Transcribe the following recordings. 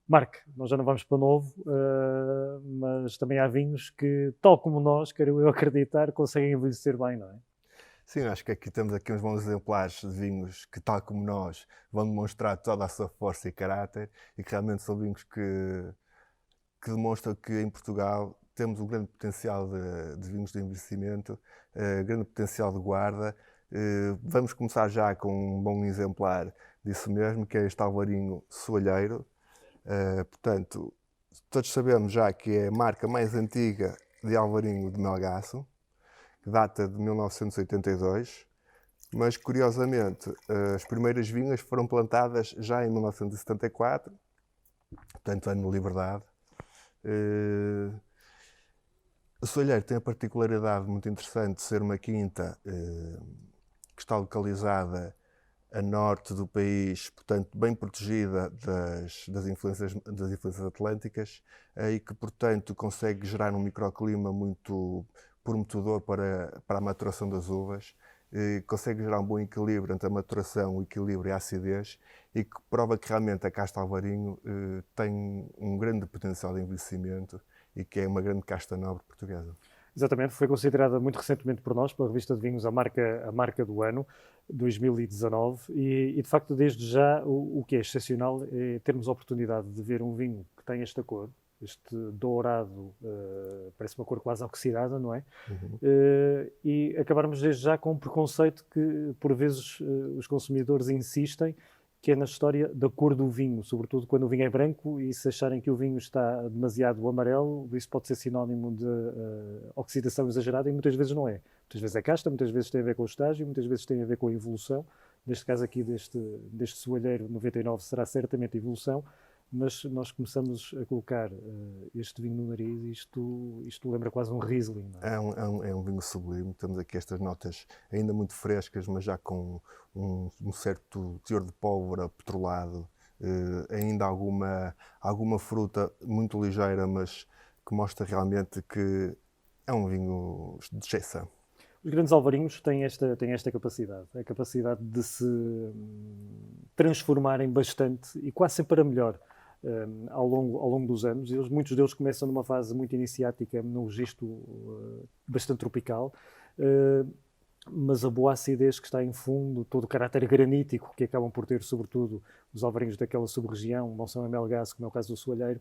Marco, nós já não vamos para novo, mas também há vinhos que, tal como nós, quero eu acreditar, conseguem envelhecer bem, não é? Sim, acho que aqui temos aqui uns bons exemplares de vinhos que, tal como nós, vão demonstrar toda a sua força e caráter e que realmente são vinhos que demonstram que em Portugal temos um grande potencial de vinhos de envelhecimento, grande potencial de guarda. Vamos começar já com um bom exemplar disso mesmo, que é este Alvarinho Soalheiro. Portanto, todos sabemos já que é a marca mais antiga de Alvarinho de Melgaço, que data de 1982, mas curiosamente as primeiras vinhas foram plantadas já em 1974, portanto ano de liberdade. O Soalheiro tem a particularidade muito interessante de ser uma quinta que está localizada a norte do país, portanto bem protegida das influências atlânticas e que, portanto, consegue gerar um microclima muito prometedor para a maturação das uvas, consegue gerar um bom equilíbrio entre a maturação, o equilíbrio e a acidez e que prova que realmente a casta Alvarinho tem um grande potencial de envelhecimento e que é uma grande casta nobre portuguesa. Exatamente, foi considerada muito recentemente por nós, pela revista de vinhos, a marca do ano, 2019, e de facto, desde já, o que é excepcional é termos a oportunidade de ver um vinho que tem esta cor, este dourado, parece uma cor quase oxidada, não é? Uhum. E acabarmos desde já com um preconceito que, por vezes, os consumidores insistem, que é na história da cor do vinho, sobretudo quando o vinho é branco e se acharem que o vinho está demasiado amarelo, isso pode ser sinónimo de oxidação exagerada e muitas vezes não é. Muitas vezes é casta, muitas vezes tem a ver com o estágio, muitas vezes tem a ver com a evolução. Neste caso aqui deste soalheiro 99 será certamente evolução, mas nós começamos a colocar este vinho no nariz e isto lembra quase um Riesling, não é? É um vinho sublime. Temos aqui estas notas ainda muito frescas, mas já com um certo teor de pólvora petrolado, ainda alguma fruta muito ligeira, mas que mostra realmente que é um vinho de exceção. Os grandes alvarinhos têm esta capacidade, a capacidade de se transformarem bastante e quase sempre para melhor ao longo dos anos. Muitos deles começam numa fase muito iniciática, num registro bastante tropical, mas a boa acidez que está em fundo, todo o caráter granítico que acabam por ter, sobretudo, os alvarinhos daquela sub-região, Monção e Melgaço, como é o caso do Soalheiro,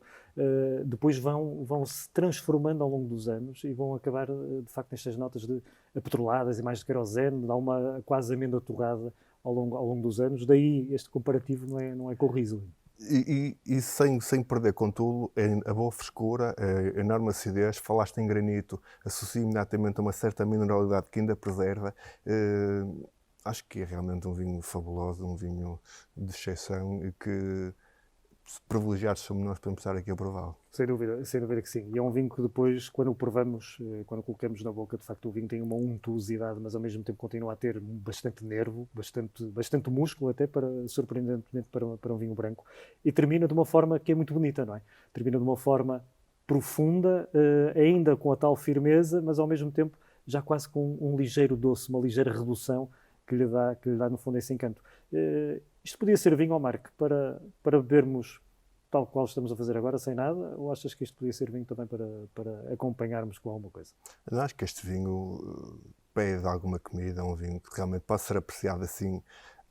depois vão se transformando ao longo dos anos e vão acabar, de facto, nestas notas de apetroladas e mais de querosene, dá uma quase amêndoa torrada ao longo dos anos. Daí este comparativo não é com o Riesling. E sem perder, contudo, a boa frescura, a enorme acidez. Falaste em granito, associo imediatamente a uma certa mineralidade que ainda preserva. Acho que é realmente um vinho fabuloso, um vinho de exceção e que, privilegiados somos nós para estar aqui a prová-lo. Sem dúvida que sim. E é um vinho que depois, quando o provamos, quando o colocamos na boca, de facto o vinho tem uma untuosidade, mas ao mesmo tempo continua a ter bastante nervo, bastante músculo até, surpreendentemente para um vinho branco. E termina de uma forma que é muito bonita, não é? Termina de uma forma profunda, ainda com a tal firmeza, mas ao mesmo tempo já quase com um ligeiro doce, uma ligeira redução que lhe dá no fundo esse encanto. Isto podia ser vinho, Marco, para bebermos tal qual estamos a fazer agora, sem nada, ou achas que isto podia ser vinho também para acompanharmos com alguma coisa? Eu acho que este vinho pede alguma comida, é um vinho que realmente pode ser apreciado assim.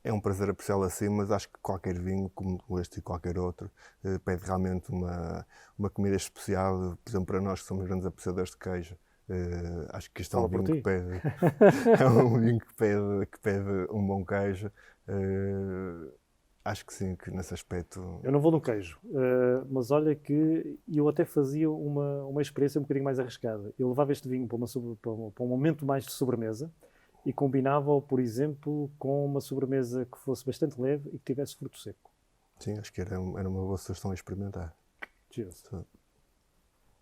É um prazer apreciá-lo assim, mas acho que qualquer vinho, como este e qualquer outro, pede realmente uma comida especial. Por exemplo, para nós que somos grandes apreciadores de queijo, acho que este é um Fala por vinho que ti. pede, é um vinho que pede um bom queijo. Acho que sim, que nesse aspecto. Eu não vou no queijo, mas olha que eu até fazia uma experiência um bocadinho mais arriscada. Eu levava este vinho para um momento mais de sobremesa e combinava-o, por exemplo, com uma sobremesa que fosse bastante leve e que tivesse fruto seco. Sim, acho que era uma boa sugestão a experimentar. Cheers. Sim.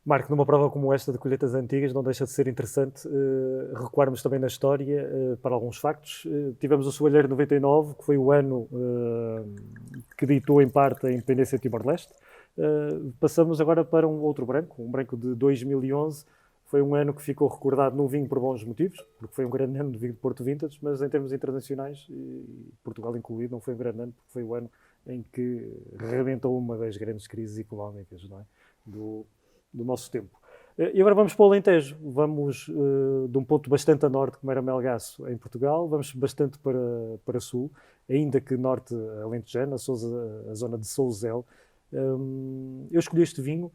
Marco, numa prova como esta de colheitas antigas, não deixa de ser interessante recuarmos também na história para alguns factos. Tivemos o Soalheiro 99, que foi o ano que ditou em parte a independência de Timor-Leste. Passamos agora para um outro branco, um branco de 2011. Foi um ano que ficou recordado no vinho por bons motivos, porque foi um grande ano de vinho de Porto Vintage, mas em termos internacionais, e Portugal incluído, não foi um grande ano, porque foi o ano em que rebentou uma das grandes crises económicas, não é? do nosso tempo. E agora vamos para o Alentejo. Vamos de um ponto bastante a norte, como era Melgaço, em Portugal, vamos bastante para sul, ainda que norte alentejano, a zona de Souzel. Eu escolhi este vinho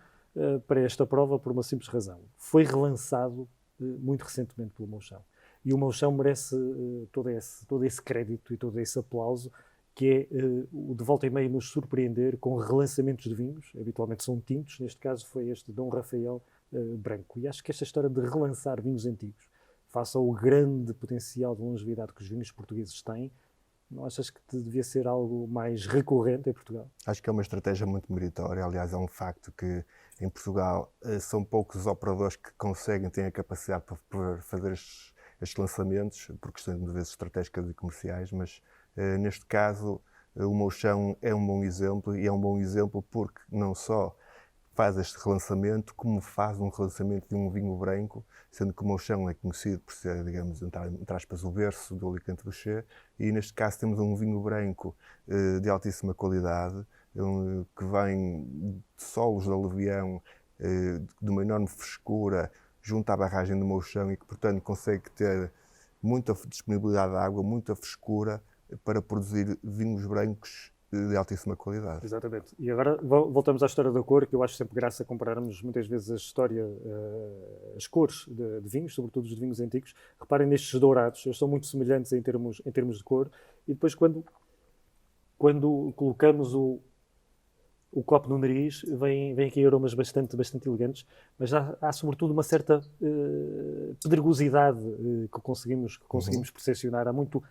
para esta prova por uma simples razão. Foi relançado muito recentemente pelo Monchão. E o Monchão merece todo esse crédito e todo esse aplauso, que é o de volta e meia nos surpreender com relançamentos de vinhos. Habitualmente são tintos, neste caso foi este Dom Rafael branco. E acho que esta história de relançar vinhos antigos, face ao grande potencial de longevidade que os vinhos portugueses têm, não achas que devia ser algo mais recorrente em Portugal? Acho que é uma estratégia muito meritória. Aliás, é um facto que em Portugal são poucos os operadores que conseguem, têm a capacidade para fazer estes lançamentos, por questões de vezes estratégicas e comerciais, mas neste caso o Monchão é um bom exemplo, e é um bom exemplo porque não só faz este relançamento, como faz um relançamento de um vinho branco, sendo que o Monchão é conhecido por ser, digamos, entre aspas, o berço do Alicante Bouschet, e neste caso temos um vinho branco de altíssima qualidade, que vem de solos de aluvião, de uma enorme frescura, junto à barragem do Monchão, e que, portanto, consegue ter muita disponibilidade de água, muita frescura, para produzir vinhos brancos de altíssima qualidade. Exatamente. E agora voltamos à história da cor, que eu acho sempre graça compararmos muitas vezes a história, as cores de vinhos, sobretudo os de vinhos antigos. Reparem nestes dourados, eles são muito semelhantes em termos de cor, e depois quando colocamos o copo no nariz, vem aqui aromas bastante elegantes, mas há sobretudo uma certa pedregosidade que conseguimos percepcionar. Há muito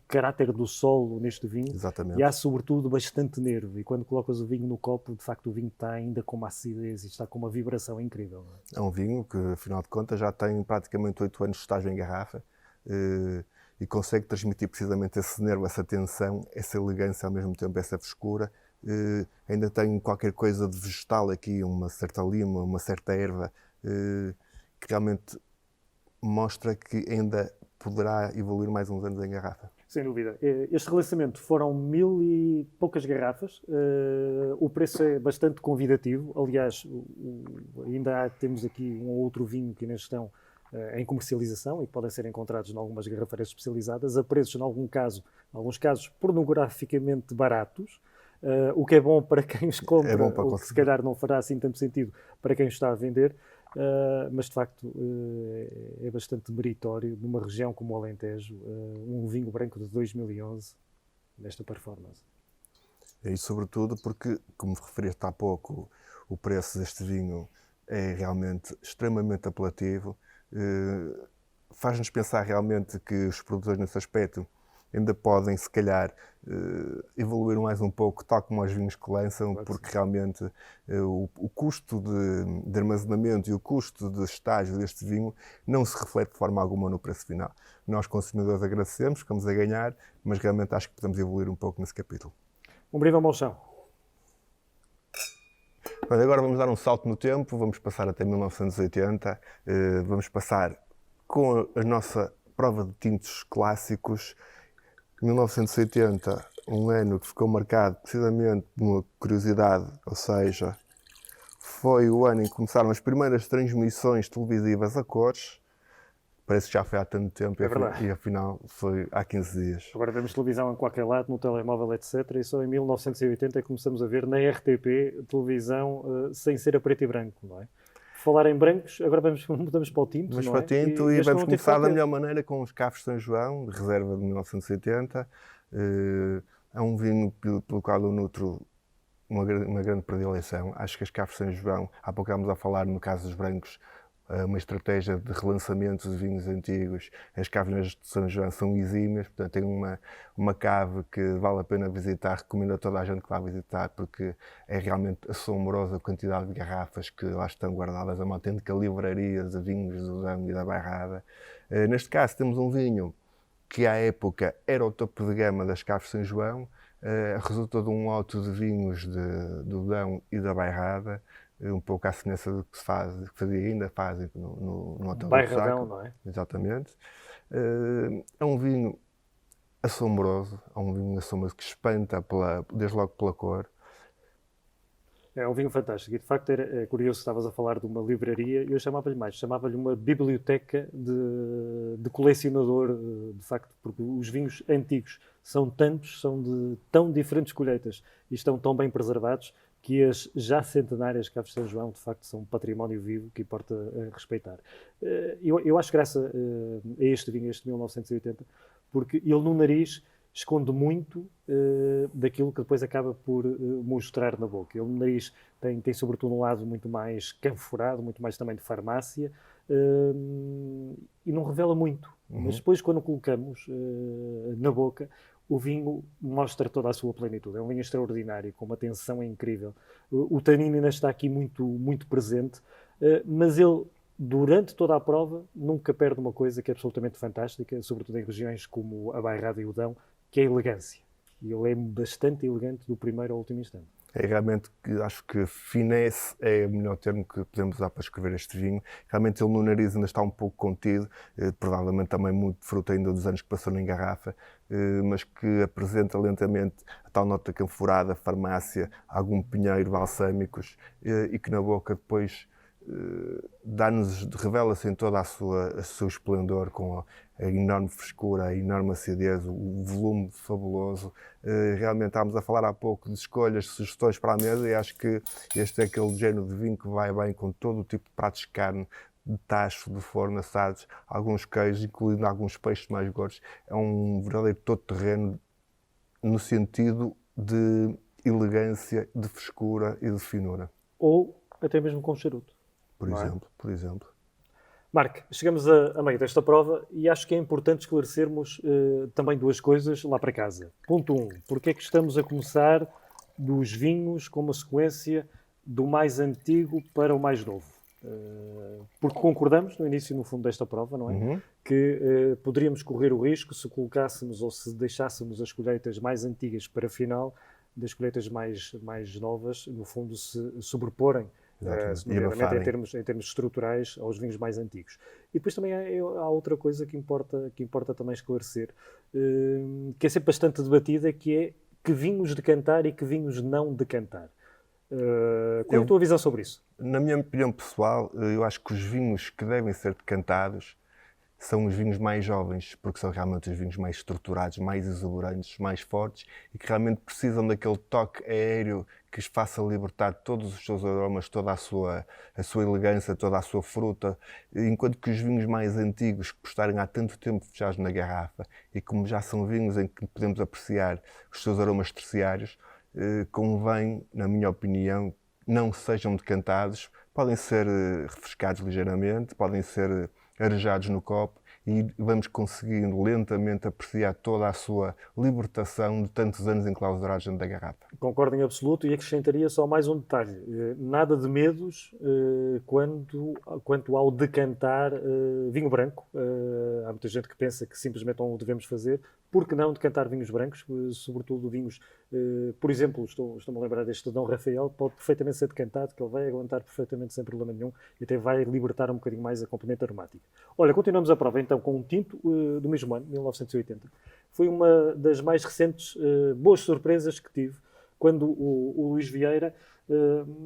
caráter do solo neste vinho. Exatamente. E há sobretudo bastante nervo. E quando colocas o vinho no copo, de facto o vinho está ainda com uma acidez e está com uma vibração incrível. É um vinho que, afinal de contas, já tem praticamente 8 anos de estágio em garrafa, e consegue transmitir precisamente esse nervo, essa tensão, essa elegância, ao mesmo tempo essa frescura. Ainda tem qualquer coisa de vegetal aqui, uma certa lima, uma certa erva, que realmente mostra que ainda poderá evoluir mais uns anos em garrafa. Sem dúvida. Este relançamento foram 1000 e poucas garrafas. O preço é bastante convidativo. Aliás, temos aqui um ou outro vinho que ainda estão em comercialização e que podem ser encontrados em algumas garrafeiras especializadas, a preços, em alguns casos, pornograficamente baratos. O que é bom para quem os compra, o que se calhar não fará assim tanto sentido para quem está a vender, mas de facto é bastante meritório numa região como o Alentejo, um vinho branco de 2011 nesta performance. E sobretudo porque, como referiste há pouco, o preço deste vinho é realmente extremamente apelativo, faz-nos pensar realmente que os produtores nesse aspecto ainda podem, se calhar, evoluir mais um pouco, tal como os vinhos que lançam, claro, porque realmente o custo de armazenamento e o custo de estágio deste vinho não se reflete de forma alguma no preço final. Nós, consumidores, agradecemos, ficamos a ganhar, mas realmente acho que podemos evoluir um pouco nesse capítulo. Um brinde ao Monchão. Agora vamos dar um salto no tempo, vamos passar até 1980, vamos passar com a nossa prova de tintos clássicos. 1980, um ano que ficou marcado precisamente por uma curiosidade, ou seja, foi o ano em que começaram as primeiras transmissões televisivas a cores. Parece que já foi há tanto tempo, e afinal foi há 15 dias. Agora vemos televisão em qualquer lado, no telemóvel, etc. E só em 1980 começamos a ver na RTP televisão sem ser a preto e branco, não é? Falar em brancos, agora mudamos para o tinto, vamos não para é? o tinto e vamos começar da melhor maneira com os Cafos São João, de reserva de 1980. É um vinho pelo qual eu nutro uma grande predileção. Acho que as Cafos São João, há pouco estávamos a falar no caso dos brancos, uma estratégia de relançamento de vinhos antigos. As caves de São João são exímias, portanto tem uma cave que vale a pena visitar, recomendo a toda a gente que vá visitar, porque é realmente assombrosa a quantidade de garrafas que lá estão guardadas, é uma autêntica livraria de vinhos do Dão e da Bairrada. Neste caso temos um vinho que à época era o topo de gama das Caves São João, resulta de um lote de vinhos do Dão e da Bairrada, um pouco à semelhança do que se faz, que fazia ainda fazem no Hotel do Bairradão, não é? Exatamente. É um vinho assombroso, é um vinho assombroso que espanta desde logo pela cor. É um vinho fantástico e de facto é curioso, estavas a falar de uma livraria, eu chamava-lhe mais, chamava-lhe uma biblioteca de colecionador, de facto, porque os vinhos antigos são tantos, são de tão diferentes colheitas e estão tão bem preservados que as já centenárias Caves de São João, de facto, são um património vivo que importa respeitar. Eu acho graça a este vinho, este 1980, porque ele no nariz esconde muito daquilo que depois acaba por mostrar na boca. Ele no nariz tem sobretudo um lado muito mais canforado, muito mais também de farmácia, e não revela muito. Mas depois, quando o colocamos na boca, o vinho mostra toda a sua plenitude. É um vinho extraordinário, com uma tensão incrível. O tanino ainda está aqui muito, muito presente, mas ele, durante toda a prova, nunca perde uma coisa que é absolutamente fantástica, sobretudo em regiões como a Bairrada e o Dão, que é a elegância. E ele é bastante elegante do primeiro ao último instante. É realmente que acho que finesse é o melhor termo que podemos usar para escrever este vinho. Realmente ele no nariz ainda está um pouco contido, provavelmente também muito fruto ainda dos anos que passou em garrafa, mas que apresenta lentamente a tal nota canforada, farmácia, algum pinheiro, balsâmicos, e que na boca depois revela-se em toda o seu esplendor, com a enorme frescura, a enorme acidez, o volume fabuloso. Realmente estávamos a falar há pouco de escolhas, de sugestões para a mesa, e acho que este é aquele género de vinho que vai bem com todo o tipo de pratos de carne, de tacho, de forno, assados, alguns queijos, incluindo alguns peixes mais gordos. É um verdadeiro todo-terreno no sentido de elegância, de frescura e de finura. Ou até mesmo com charuto. Por exemplo. Marco, chegamos a meio desta prova e acho que é importante esclarecermos também duas coisas lá para casa. Ponto 1. Porque é que estamos a começar dos vinhos com uma sequência do mais antigo para o mais novo? Porque concordamos no início e no fundo desta prova, não é? Que poderíamos correr o risco, se colocássemos ou se deixássemos as colheitas mais antigas para a final, das colheitas mais novas, no fundo, se sobreporem, nomeadamente em termos estruturais, aos vinhos mais antigos. E depois também há outra coisa que importa também esclarecer, que é sempre bastante debatida, que é que vinhos decantar e que vinhos não decantar. Qual é a tua visão sobre isso? Na minha opinião pessoal, eu acho que os vinhos que devem ser decantados são os vinhos mais jovens, porque são realmente os vinhos mais estruturados, mais exuberantes, mais fortes e que realmente precisam daquele toque aéreo que os faça libertar todos os seus aromas, toda a sua elegância, toda a sua fruta, enquanto que os vinhos mais antigos, que por estarem há tanto tempo fechados na garrafa e como já são vinhos em que podemos apreciar os seus aromas terciários, convém, na minha opinião, não sejam decantados, podem ser refrescados ligeiramente, podem ser arejados no copo e vamos conseguindo lentamente apreciar toda a sua libertação de tantos anos enclausurados dentro da garrafa. Concordo em absoluto e acrescentaria só mais um detalhe. Nada de medos quanto ao decantar vinho branco. Há muita gente que pensa que simplesmente não o devemos fazer. Por que não decantar vinhos brancos, sobretudo vinhos, por exemplo, estou-me a lembrar deste Dom Rafael, pode perfeitamente ser decantado, que ele vai aguentar perfeitamente sem problema nenhum e até vai libertar um bocadinho mais a componente aromática. Olha, continuamos a prova então com um tinto do mesmo ano, 1980. Foi uma das mais recentes boas surpresas que tive quando o Luís Vieira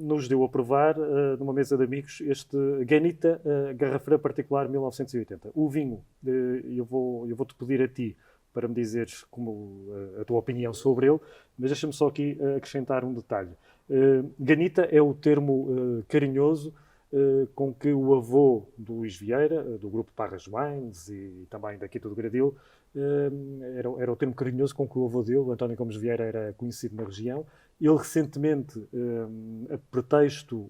nos deu a provar, numa mesa de amigos, este Ganita Garrafeira Particular 1980. O vinho, eu vou-te pedir a ti para me dizeres a tua opinião sobre ele, mas deixa-me só aqui acrescentar um detalhe. Ganita é o termo carinhoso com que o avô do Luís Vieira, do grupo Parras Wines e também daqui do Gradil, era o termo carinhoso com que o avô dele, o António Gomes Vieira, era conhecido na região. Ele recentemente, a pretexto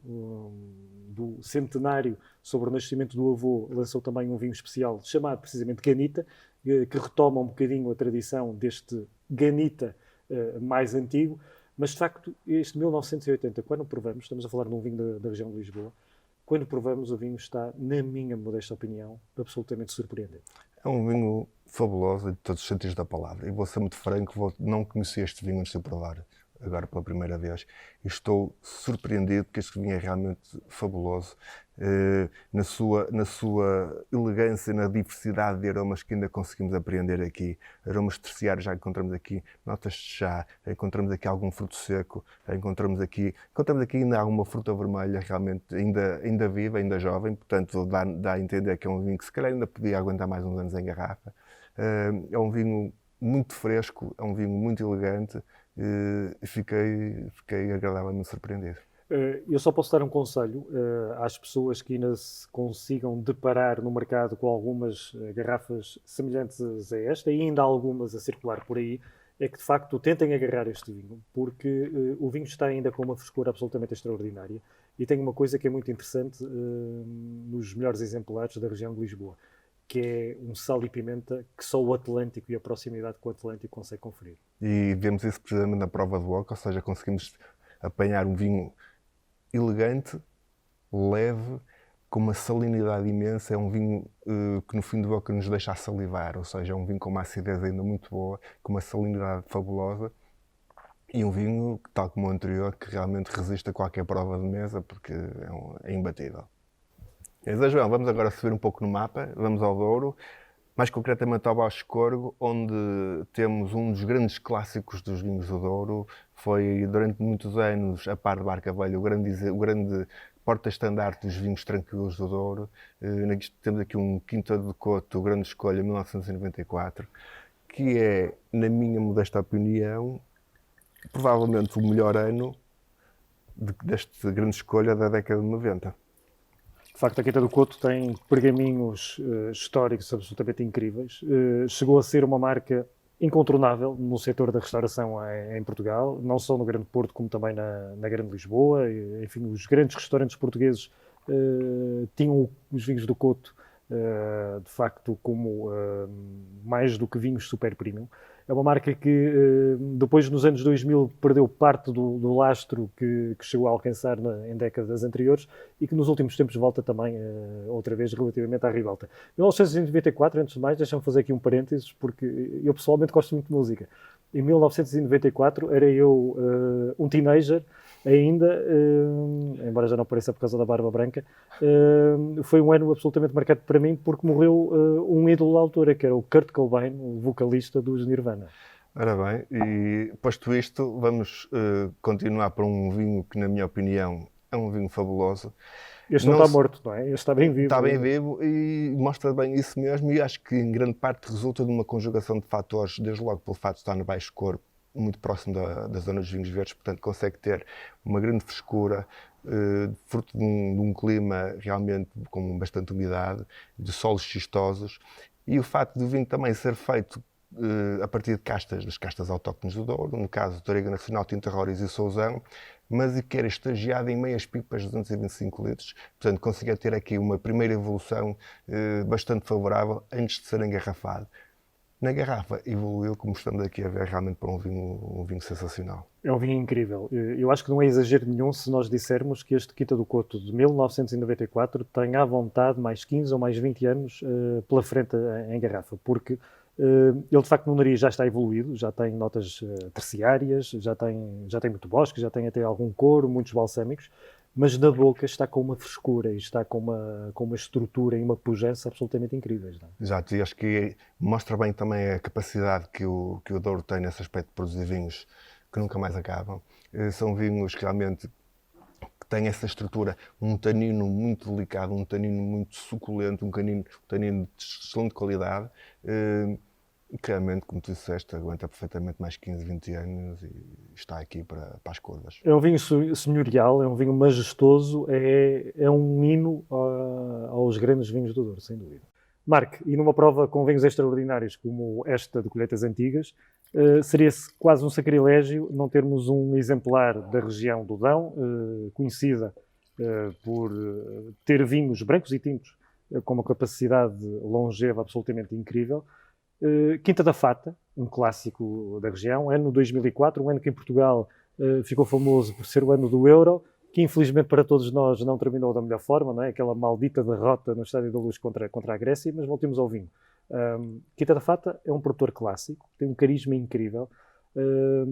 do centenário sobre o nascimento do avô, lançou também um vinho especial chamado precisamente Ganita, que retoma um bocadinho a tradição deste Ganita mais antigo, mas de facto este 1980, quando provamos, estamos a falar de um vinho da região de Lisboa, quando provamos o vinho está, na minha modesta opinião, absolutamente surpreendente. É um vinho fabuloso em todos os sentidos da palavra. E vou ser muito franco, não conheci este vinho antes de provar agora pela primeira vez. E estou surpreendido porque este vinho é realmente fabuloso. na sua elegância, na diversidade de aromas que ainda conseguimos apreender aqui. Aromas terciários já encontramos aqui, notas de chá, encontramos aqui algum fruto seco, encontramos aqui ainda alguma fruta vermelha realmente ainda viva, ainda jovem, portanto dá a entender que é um vinho que se calhar ainda podia aguentar mais uns anos em garrafa. É um vinho muito fresco, é um vinho muito elegante e fiquei agradavelmente surpreendido. Eu só posso dar um conselho às pessoas que ainda se consigam deparar no mercado com algumas garrafas semelhantes a esta e ainda há algumas a circular por aí, é que de facto tentem agarrar este vinho, porque o vinho está ainda com uma frescura absolutamente extraordinária e tem uma coisa que é muito interessante nos melhores exemplares da região de Lisboa, que é um sal e pimenta que só o Atlântico e a proximidade com o Atlântico consegue conferir. E vemos isso precisamente na prova de boca, ou seja, conseguimos apanhar um vinho elegante, leve, com uma salinidade imensa. É um vinho que no fim de boca nos deixa a salivar, ou seja, é um vinho com uma acidez ainda muito boa, com uma salinidade fabulosa e um vinho, tal como o anterior, que realmente resiste a qualquer prova de mesa porque é imbatível. João, vamos agora subir um pouco no mapa, vamos ao Douro, mais concretamente ao Baixo Corgo, onde temos um dos grandes clássicos dos vinhos do Douro. Foi durante muitos anos, a par de Barca Velha, o grande porta-estandarte dos vinhos tranquilos do Douro. Temos aqui um Quinta de Coto, Grande Escolha, 1994, que é, na minha modesta opinião, provavelmente o melhor ano desta Grande Escolha da década de 90. De facto, a Quinta do Coto tem pergaminhos históricos absolutamente incríveis. Chegou a ser uma marca incontornável no setor da restauração em Portugal, não só no Grande Porto, como também na Grande Lisboa. Enfim, os grandes restaurantes portugueses tinham os vinhos do Coto, de facto, como mais do que vinhos super premium. É uma marca que, depois, nos anos 2000, perdeu parte do lastro que chegou a alcançar em décadas anteriores e que nos últimos tempos volta também, outra vez, relativamente à ribalta. 1994, antes de mais, deixa-me fazer aqui um parênteses, porque eu pessoalmente gosto muito de música. Em 1994 era eu um teenager ainda, embora já não pareça por causa da barba branca, foi um ano absolutamente marcado para mim porque morreu um ídolo da altura, que era o Kurt Cobain, o vocalista dos Nirvana. Ora bem, e posto isto, vamos continuar para um vinho que, na minha opinião, é um vinho fabuloso. Este não está morto, não é? Este está bem vivo. Está bem vivo e mostra bem isso mesmo, e acho que em grande parte resulta de uma conjugação de fatores, desde logo pelo fato de estar no Baixo Corpo, muito próximo da zona dos vinhos verdes, portanto consegue ter uma grande frescura, fruto de um clima realmente com bastante umidade, de solos xistosos, e o facto do vinho também ser feito a partir das castas autóctones do Douro, no caso do Touriga Nacional, Tinta Roriz e Sousão, mas que era estagiado em meias pipas de 225 litros, portanto conseguia ter aqui uma primeira evolução bastante favorável antes de ser engarrafado. Na garrafa evoluiu, como estamos aqui a ver, realmente para um vinho sensacional. É um vinho incrível. Eu acho que não é exagero nenhum se nós dissermos que este Quinta do Coto de 1994 tem à vontade mais 15 ou mais 20 anos pela frente em garrafa, porque ele de facto no nariz já está evoluído, já tem notas terciárias, já tem muito bosque, já tem até algum couro, muitos balsâmicos, mas na boca está com uma frescura e está com uma estrutura e uma pujança absolutamente incríveis. Não é? Exato, e acho que mostra bem também a capacidade que o Douro tem nesse aspecto de produzir vinhos que nunca mais acabam. São vinhos realmente que têm essa estrutura, um tanino muito delicado, um tanino muito suculento, um tanino de excelente qualidade. Que realmente, como tu disseste, aguenta perfeitamente mais 15, 20 anos e está aqui para as curvas. É um vinho senhorial, é um vinho majestoso, é um hino aos grandes vinhos do Douro, sem dúvida. Marc, e numa prova com vinhos extraordinários como esta de colheitas antigas, seria quase um sacrilégio não termos um exemplar da região do Dão, conhecida por ter vinhos brancos e tintos com uma capacidade longeva absolutamente incrível. Quinta da Fata, um clássico da região, ano 2004, um ano que em Portugal ficou famoso por ser o ano do Euro, que infelizmente para todos nós não terminou da melhor forma, não é? Aquela maldita derrota no Estádio da Luz contra a Grécia, mas voltemos ao vinho. Quinta da Fata é um produtor clássico, tem um carisma incrível,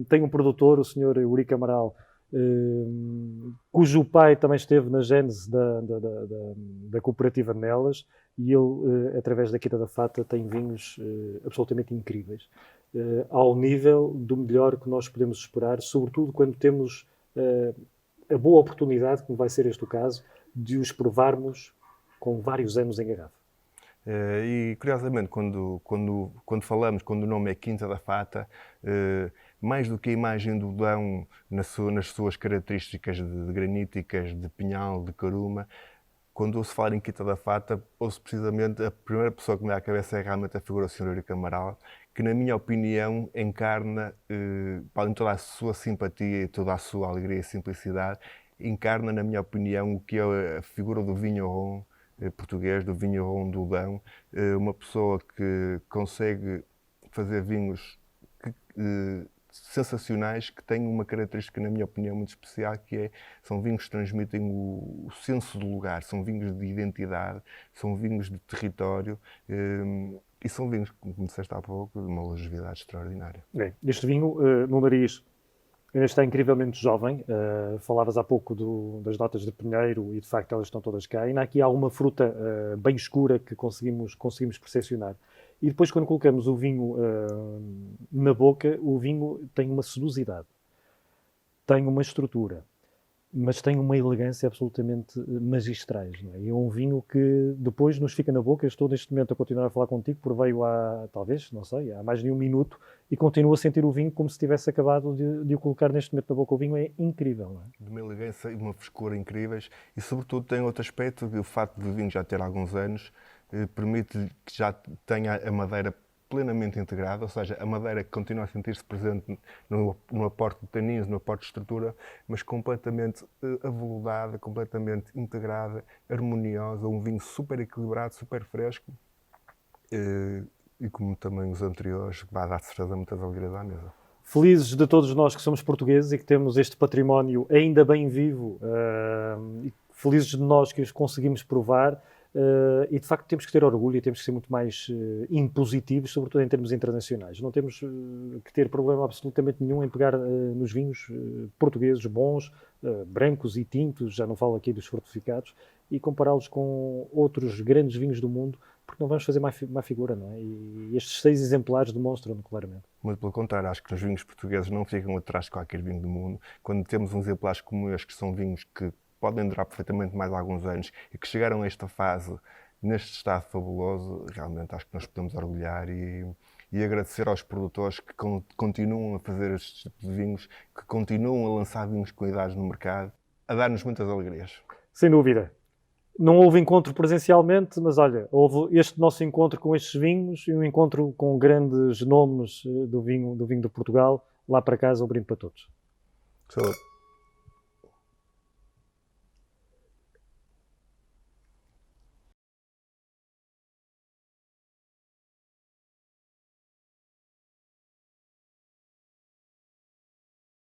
tem um produtor, o Sr. Eurico Amaral, cujo pai também esteve na gênese da cooperativa Nelas, e ele, através da Quinta da Fata, tem vinhos absolutamente incríveis, ao nível do melhor que nós podemos esperar, sobretudo quando temos a boa oportunidade, como vai ser este o caso, de os provarmos com vários anos em garrafa. E, curiosamente, quando falamos, quando o nome é Quinta da Fata, mais do que a imagem do Dão nas suas características de graníticas, de pinhal, de caruma, quando ouço falar em Quinta da Fata, ouço precisamente, a primeira pessoa que me dá à cabeça é realmente a figura do Sr. Eurico Amaral, que, na minha opinião, encarna, para além de toda a sua simpatia e toda a sua alegria e simplicidade, encarna, na minha opinião, o que é a figura do vinho português, do vinho do Dão, uma pessoa que consegue fazer vinhos sensacionais, que têm uma característica, na minha opinião, muito especial, que são vinhos que transmitem o senso do lugar, são vinhos de identidade, são vinhos de território, e são vinhos, como disseste há pouco, de uma longevidade extraordinária. Bem, este vinho, no nariz, ainda está incrivelmente jovem. Falavas há pouco das notas de pinheiro e, de facto, elas estão todas cá. Ainda há aqui alguma fruta bem escura que conseguimos percepcionar. E depois, quando colocamos o vinho na boca, o vinho tem uma sedosidade, tem uma estrutura, mas tem uma elegância absolutamente magistrais. Não é? E é um vinho que depois nos fica na boca. Eu estou neste momento a continuar a falar contigo, provei-o há, talvez, não sei, há mais de um minuto, e continuo a sentir o vinho como se tivesse acabado de o colocar neste momento na boca. O vinho é incrível. Não é? De uma elegância e uma frescura incríveis, e sobretudo tem outro aspecto, o facto de o vinho já ter alguns anos, permite que já tenha a madeira plenamente integrada, ou seja, a madeira que continua a sentir-se presente no aporte de taninos, no aporte de estrutura, mas completamente aveludada, completamente integrada, harmoniosa, um vinho super equilibrado, super fresco, e como também os anteriores, vai dar certeza muitas alegrias à mesa. Felizes de todos nós que somos portugueses e que temos este património ainda bem vivo, e felizes de nós que os conseguimos provar. E de facto temos que ter orgulho e temos que ser muito mais impositivos, sobretudo em termos internacionais. Não temos que ter problema absolutamente nenhum em pegar nos vinhos portugueses bons, brancos e tintos, já não falo aqui dos fortificados, e compará-los com outros grandes vinhos do mundo, porque não vamos fazer má figura, não é? E estes 6 exemplares demonstram-no claramente. Muito pelo contrário, acho que os vinhos portugueses não ficam atrás de qualquer vinho do mundo. Quando temos uns exemplares como estes, que são vinhos que podem durar perfeitamente mais alguns anos e que chegaram a esta fase, neste estado fabuloso, realmente acho que nós podemos orgulhar e agradecer aos produtores que continuam a fazer este tipo de vinhos, que continuam a lançar vinhos de qualidade no mercado, a dar-nos muitas alegrias. Sem dúvida. Não houve encontro presencialmente, mas olha, houve este nosso encontro com estes vinhos e um encontro com grandes nomes do vinho de Portugal. Lá para casa, um brinde para todos. Saúde.